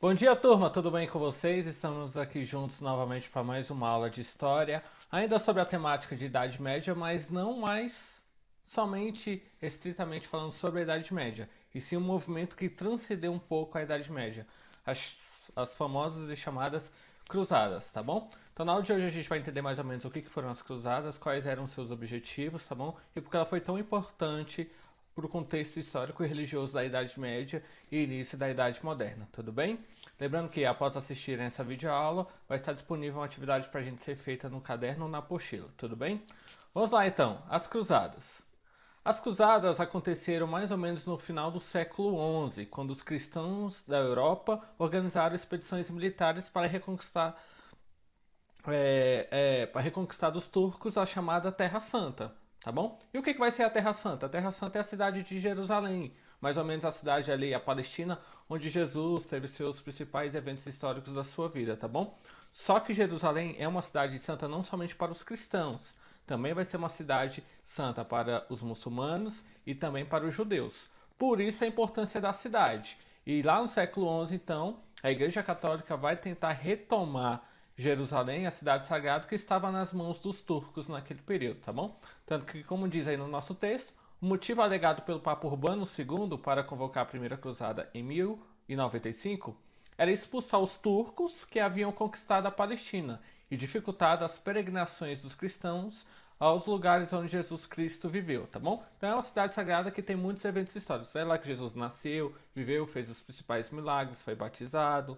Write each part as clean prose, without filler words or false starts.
Bom dia, turma, tudo bem com vocês? Estamos aqui juntos novamente para mais uma aula de história, ainda sobre a temática de Idade Média, mas não mais somente estritamente falando sobre a Idade Média, e sim um movimento que transcendeu um pouco a Idade Média, as famosas e chamadas cruzadas, tá bom? Então na aula de hoje a gente vai entender mais ou menos o que foram as cruzadas, quais eram seus objetivos, tá bom? E porque ela foi tão importante para o contexto histórico e religioso da Idade Média e início da Idade Moderna, tudo bem? Lembrando que após assistir essa videoaula, vai estar disponível uma atividade para a gente ser feita no caderno ou na apostila, tudo bem? Vamos lá então, as Cruzadas. As Cruzadas aconteceram mais ou menos no final do século XI, quando os cristãos da Europa organizaram expedições militares para reconquistar dos turcos a chamada Terra Santa, tá bom? E o que vai ser a Terra Santa? A Terra Santa é a cidade de Jerusalém, mais ou menos a cidade ali, a Palestina, onde Jesus teve seus principais eventos históricos da sua vida, tá bom? Só que Jerusalém é uma cidade santa não somente para os cristãos, também vai ser uma cidade santa para os muçulmanos e também para os judeus. Por isso a importância da cidade. E lá no século XI, então, a Igreja Católica vai tentar retomar Jerusalém, a cidade sagrada, que estava nas mãos dos turcos naquele período, tá bom? Tanto que, como diz aí no nosso texto, o motivo alegado pelo Papa Urbano II para convocar a Primeira Cruzada em 1095 era expulsar os turcos que haviam conquistado a Palestina e dificultado as peregrinações dos cristãos aos lugares onde Jesus Cristo viveu, tá bom? Então é uma cidade sagrada que tem muitos eventos históricos. É lá que Jesus nasceu, viveu, fez os principais milagres, foi batizado,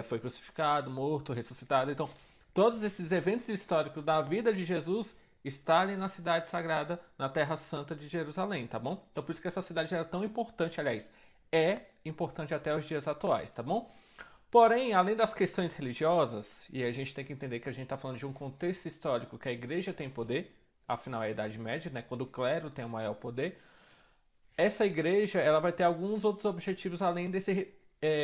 foi crucificado, morto, ressuscitado. Então, todos esses eventos históricos da vida de Jesus estão ali na cidade sagrada, na Terra Santa de Jerusalém, tá bom? Então, por isso que essa cidade era tão importante, aliás, é importante até os dias atuais, tá bom? Porém, além das questões religiosas, e a gente tem que entender que a gente está falando de um contexto histórico que a igreja tem poder, afinal é a Idade Média, né, quando o clero tem o maior poder, essa igreja ela vai ter alguns outros objetivos além desse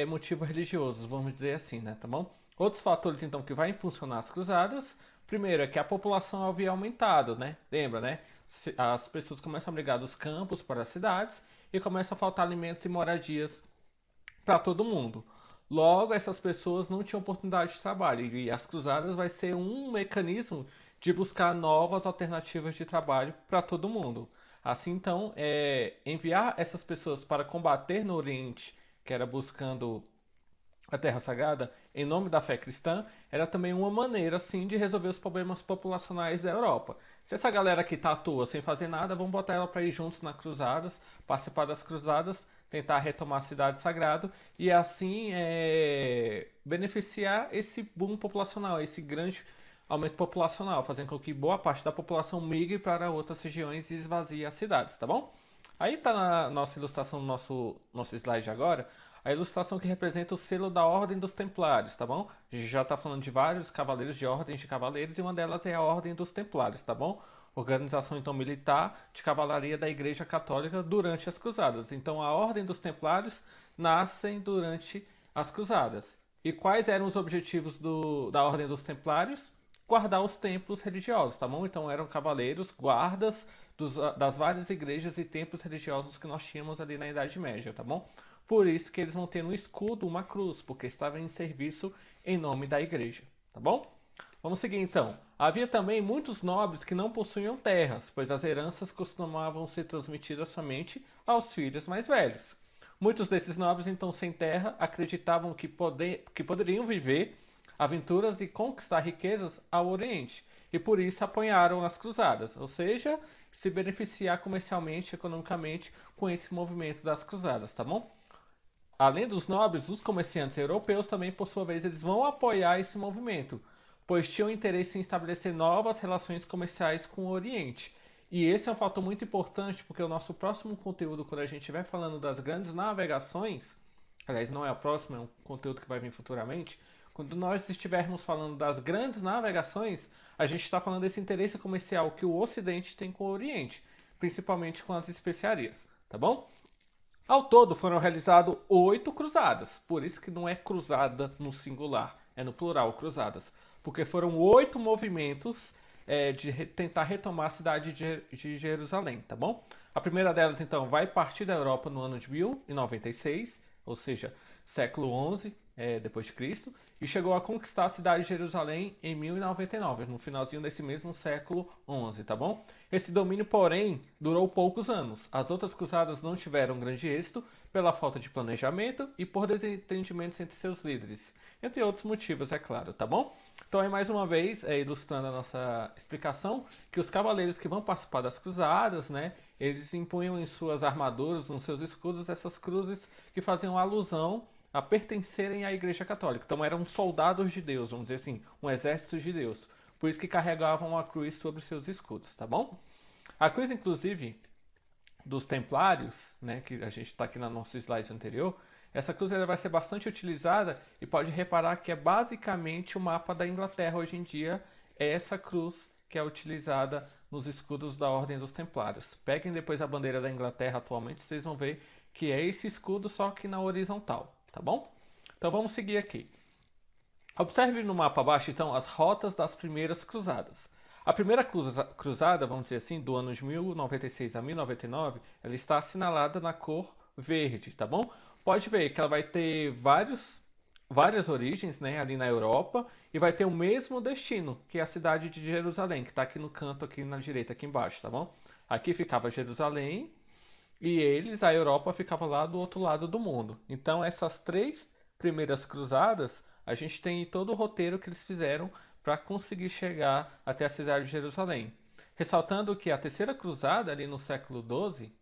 motivo religioso, vamos dizer assim, né, tá bom? Outros fatores então que vai impulsionar as cruzadas, primeiro é que a população havia aumentado, né? Lembra, né? As pessoas começam a migrar dos campos para as cidades e começam a faltar alimentos e moradias para todo mundo. Logo, essas pessoas não tinham oportunidade de trabalho e as cruzadas vai ser um mecanismo de buscar novas alternativas de trabalho para todo mundo. Assim, então, enviar essas pessoas para combater no Oriente, que era buscando a Terra Sagrada, em nome da fé cristã, era também uma maneira, assim, de resolver os problemas populacionais da Europa. Se essa galera aqui tá à toa, sem fazer nada, vamos botar ela para ir juntos nas cruzadas, participar das cruzadas, tentar retomar a cidade sagrada e assim beneficiar esse boom populacional, esse grande aumento populacional, fazendo com que boa parte da população migre para outras regiões e esvazie as cidades, tá bom? Aí tá na nossa ilustração, no nosso slide agora, a ilustração que representa o selo da Ordem dos Templários, tá bom? A gente já tá falando de vários cavaleiros de ordens de cavaleiros e uma delas é a Ordem dos Templários, tá bom? Organização então militar de cavalaria da Igreja Católica durante as Cruzadas. Então a Ordem dos Templários nascem durante as Cruzadas. E quais eram os objetivos da Ordem dos Templários? Guardar os templos religiosos, tá bom? Então eram cavaleiros, guardas das várias igrejas e templos religiosos que nós tínhamos ali na Idade Média, tá bom? Por isso que eles vão ter no escudo uma cruz, porque estavam em serviço em nome da igreja, tá bom? Vamos seguir então. Havia também muitos nobres que não possuíam terras, pois as heranças costumavam ser transmitidas somente aos filhos mais velhos. Muitos desses nobres, então sem terra, acreditavam que poderiam viver aventuras e conquistar riquezas ao Oriente, e por isso apoiaram as cruzadas, ou seja, se beneficiar comercialmente, economicamente com esse movimento das cruzadas, tá bom? Além dos nobres, os comerciantes europeus também, por sua vez, eles vão apoiar esse movimento, pois tinham interesse em estabelecer novas relações comerciais com o Oriente. E esse é um fator muito importante, porque o nosso próximo conteúdo, quando a gente estiver falando das grandes navegações, aliás, não é o próximo, é um conteúdo que vai vir futuramente, quando nós estivermos falando das grandes navegações, a gente está falando desse interesse comercial que o Ocidente tem com o Oriente, principalmente com as especiarias, tá bom? Ao todo foram realizadas 8 cruzadas, por isso que não é cruzada no singular, é no plural, cruzadas, porque foram 8 movimentos de tentar retomar a cidade de Jerusalém, tá bom? A primeira delas, então, vai partir da Europa no ano de 1096, ou seja, século XI, depois de Cristo, e chegou a conquistar a cidade de Jerusalém em 1099, no finalzinho desse mesmo século XI, tá bom? Esse domínio, porém, durou poucos anos. As outras cruzadas não tiveram grande êxito pela falta de planejamento e por desentendimentos entre seus líderes, entre outros motivos, é claro, tá bom? Então, aí mais uma vez, ilustrando a nossa explicação, que os cavaleiros que vão participar das cruzadas, né, eles impunham em suas armaduras, nos seus escudos, essas cruzes que faziam alusão a pertencerem à Igreja Católica. Então eram soldados de Deus, vamos dizer assim, um exército de Deus. Por isso que carregavam a cruz sobre seus escudos, tá bom? A cruz, inclusive, dos Templários, né, que a gente está aqui no nosso slide anterior, essa cruz ela vai ser bastante utilizada e pode reparar que é basicamente o mapa da Inglaterra hoje em dia, é essa cruz que é utilizada nos escudos da Ordem dos Templários. Peguem depois a bandeira da Inglaterra atualmente, vocês vão ver que é esse escudo, só que na horizontal. Tá bom? Então vamos seguir aqui. Observe no mapa abaixo, então, as rotas das primeiras cruzadas. A primeira cruzada, vamos dizer assim, do ano de 1096 a 1099, ela está assinalada na cor verde, tá bom? Pode ver que ela vai ter várias origens, né, ali na Europa, e vai ter o mesmo destino, que é a cidade de Jerusalém, que está aqui no canto, aqui na direita, aqui embaixo, tá bom? Aqui ficava Jerusalém, e a Europa, ficava lá do outro lado do mundo. Então, essas 3 primeiras cruzadas, a gente tem todo o roteiro que eles fizeram para conseguir chegar até a cidade de Jerusalém. Ressaltando que a terceira cruzada, ali no século XII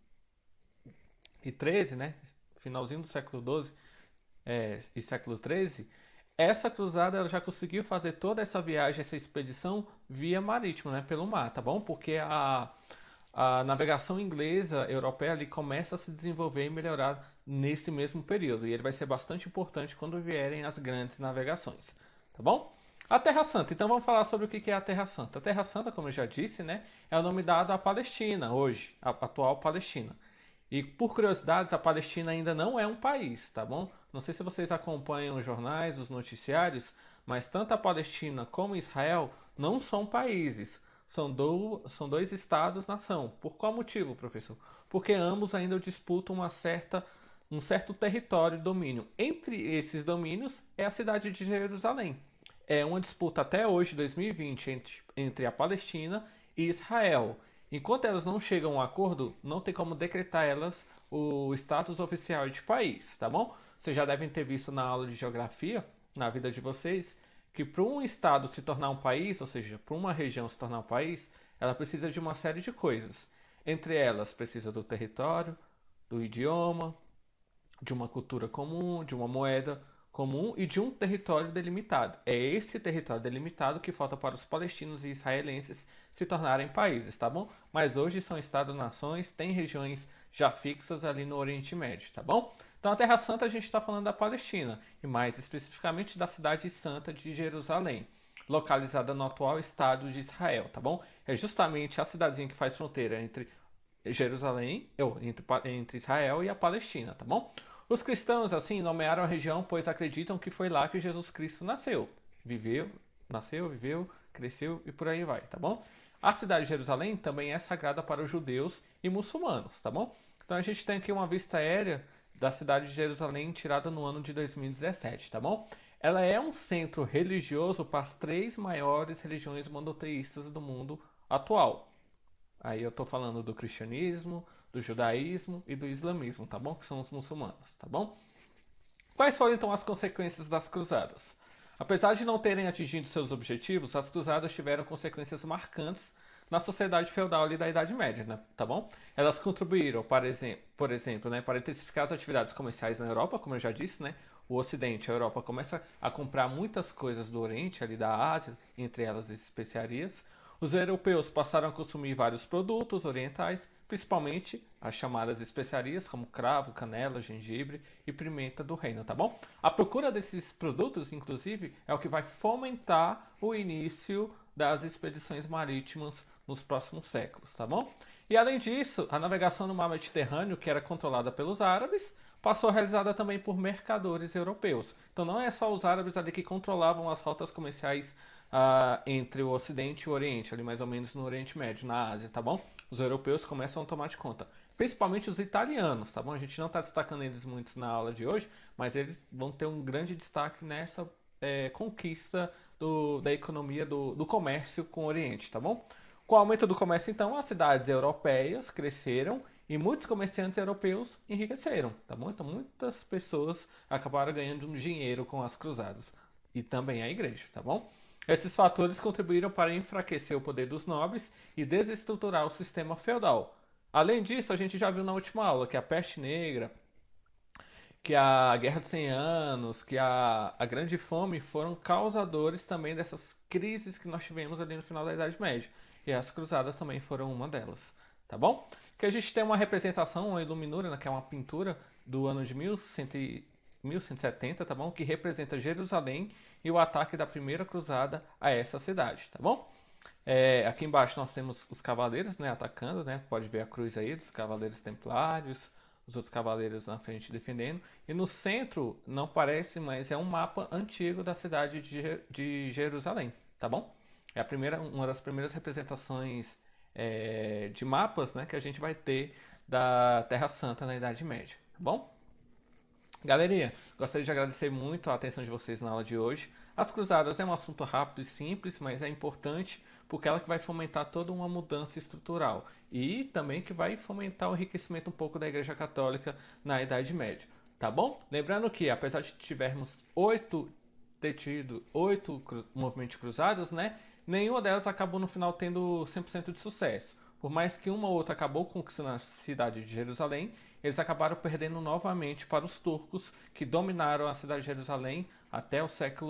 e XIII, né, finalzinho do século XII e século XIII, essa cruzada ela já conseguiu fazer toda essa viagem, essa expedição via marítimo, né, pelo mar, tá bom? Porque a navegação inglesa europeia ali começa a se desenvolver e melhorar nesse mesmo período. E ele vai ser bastante importante quando vierem as grandes navegações. Tá bom? A Terra Santa. Então vamos falar sobre o que é a Terra Santa. A Terra Santa, como eu já disse, né, é o nome dado à Palestina hoje, a atual Palestina. E por curiosidades, a Palestina ainda não é um país, tá bom? Não sei se vocês acompanham os jornais, os noticiários, mas tanto a Palestina como Israel não são países. São dois estados-nação. Por qual motivo, professor? Porque ambos ainda disputam um certo território de domínio. Entre esses domínios é a cidade de Jerusalém. É uma disputa até hoje, 2020, entre a Palestina e Israel. Enquanto elas não chegam a um acordo, não tem como decretar elas o status oficial de país, tá bom? Vocês já devem ter visto na aula de geografia, na vida de vocês, que para um estado se tornar um país, ou seja, para uma região se tornar um país, ela precisa de uma série de coisas. Entre elas, precisa do território, do idioma, de uma cultura comum, de uma moeda comum e de um território delimitado. É esse território delimitado que falta para os palestinos e israelenses se tornarem países, tá bom? Mas hoje são Estados-nações, tem regiões já fixas ali no Oriente Médio, tá bom? Então a Terra Santa a gente está falando da Palestina, e mais especificamente da cidade santa de Jerusalém, localizada no atual estado de Israel, tá bom? É justamente a cidadezinha que faz fronteira entre Jerusalém, entre Israel e a Palestina, tá bom? Os cristãos, assim, nomearam a região pois acreditam que foi lá que Jesus Cristo nasceu, viveu, cresceu e por aí vai, tá bom? A cidade de Jerusalém também é sagrada para os judeus e muçulmanos, tá bom? Então a gente tem aqui uma vista aérea da cidade de Jerusalém tirada no ano de 2017, tá bom? Ela é um centro religioso para as 3 maiores religiões monoteístas do mundo atual. Aí eu tô falando do cristianismo, do judaísmo e do islamismo, tá bom? Que são os muçulmanos, tá bom? Quais foram então as consequências das cruzadas? Apesar de não terem atingido seus objetivos, as cruzadas tiveram consequências marcantes na sociedade feudal ali da Idade Média, né? Tá bom? Elas contribuíram, por exemplo, né, para intensificar as atividades comerciais na Europa, como eu já disse, né? O Ocidente, a Europa, começa a comprar muitas coisas do Oriente, ali da Ásia, entre elas as especiarias. Os europeus passaram a consumir vários produtos orientais, principalmente as chamadas especiarias como cravo, canela, gengibre e pimenta do reino, tá bom? A procura desses produtos, inclusive, é o que vai fomentar o início das expedições marítimas nos próximos séculos, tá bom? E além disso, a navegação no mar Mediterrâneo, que era controlada pelos árabes, passou realizada também por mercadores europeus. Então não é só os árabes ali que controlavam as rotas comerciais entre o Ocidente e o Oriente, ali mais ou menos no Oriente Médio, na Ásia, tá bom? Os europeus começam a tomar de conta. principalmente os italianos, tá bom? A gente não está destacando eles muito na aula de hoje, mas eles vão ter um grande destaque nessa conquista da economia do comércio com o Oriente, tá bom? Com o aumento do comércio, então, as cidades europeias cresceram e muitos comerciantes europeus enriqueceram, tá bom? Então, muitas pessoas acabaram ganhando um dinheiro com as cruzadas e também a igreja, tá bom? Esses fatores contribuíram para enfraquecer o poder dos nobres e desestruturar o sistema feudal. Além disso, a gente já viu na última aula que a peste negra, que a Guerra dos 100 Anos, que a Grande Fome foram causadores também dessas crises que nós tivemos ali no final da Idade Média. E as cruzadas também foram uma delas, tá bom? Que a gente tem uma representação, uma iluminura, né, que é uma pintura do ano de 1170, tá bom? Que representa Jerusalém e o ataque da primeira cruzada a essa cidade, tá bom? Aqui embaixo nós temos os cavaleiros, né, atacando, né? Pode ver a cruz aí dos cavaleiros templários, os outros cavaleiros na frente defendendo. E no centro, não parece, mas é um mapa antigo da cidade de Jerusalém, tá bom? É uma das primeiras representações de mapas, né, que a gente vai ter da Terra Santa na Idade Média, tá bom? Galerinha, gostaria de agradecer muito a atenção de vocês na aula de hoje. As cruzadas é um assunto rápido e simples, mas é importante porque ela que vai fomentar toda uma mudança estrutural e também que vai fomentar o enriquecimento um pouco da Igreja Católica na Idade Média, tá bom? Lembrando que apesar de tivermos ter tido oito movimentos cruzados, né? Nenhuma delas acabou no final tendo 100% de sucesso. Por mais que uma ou outra acabou conquistando a cidade de Jerusalém, eles acabaram perdendo novamente para os turcos, que dominaram a cidade de Jerusalém até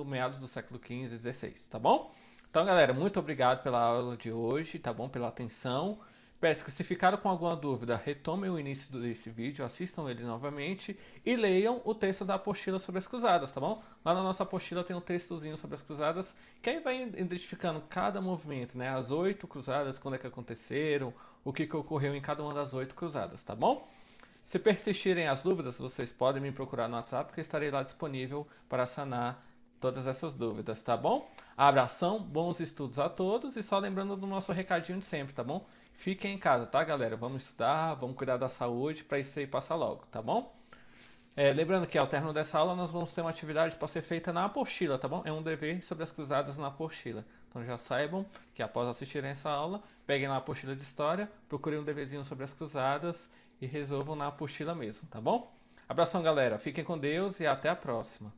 meados do século XV e XVI, tá bom? Então, galera, muito obrigado pela aula de hoje, tá bom? Pela atenção. Peço que se ficaram com alguma dúvida, retomem o início desse vídeo, assistam ele novamente e leiam o texto da apostila sobre as cruzadas, tá bom? Lá na nossa apostila tem um textozinho sobre as cruzadas, que aí vai identificando cada movimento, né? As 8 cruzadas, quando é que aconteceram, o que ocorreu em cada uma das 8 cruzadas, tá bom? Se persistirem as dúvidas, vocês podem me procurar no WhatsApp, que eu estarei lá disponível para sanar todas essas dúvidas, tá bom? Abração, bons estudos a todos e só lembrando do nosso recadinho de sempre, tá bom? Fiquem em casa, tá, galera? Vamos estudar, vamos cuidar da saúde para isso aí passar logo, tá bom? Lembrando que ao término dessa aula nós vamos ter uma atividade para ser feita na apostila, tá bom? É um dever sobre as cruzadas na apostila. Então já saibam que após assistirem essa aula, peguem na apostila de história, procurem um deverzinho sobre as cruzadas e resolvam na apostila mesmo, tá bom? Abração, galera. Fiquem com Deus e até a próxima.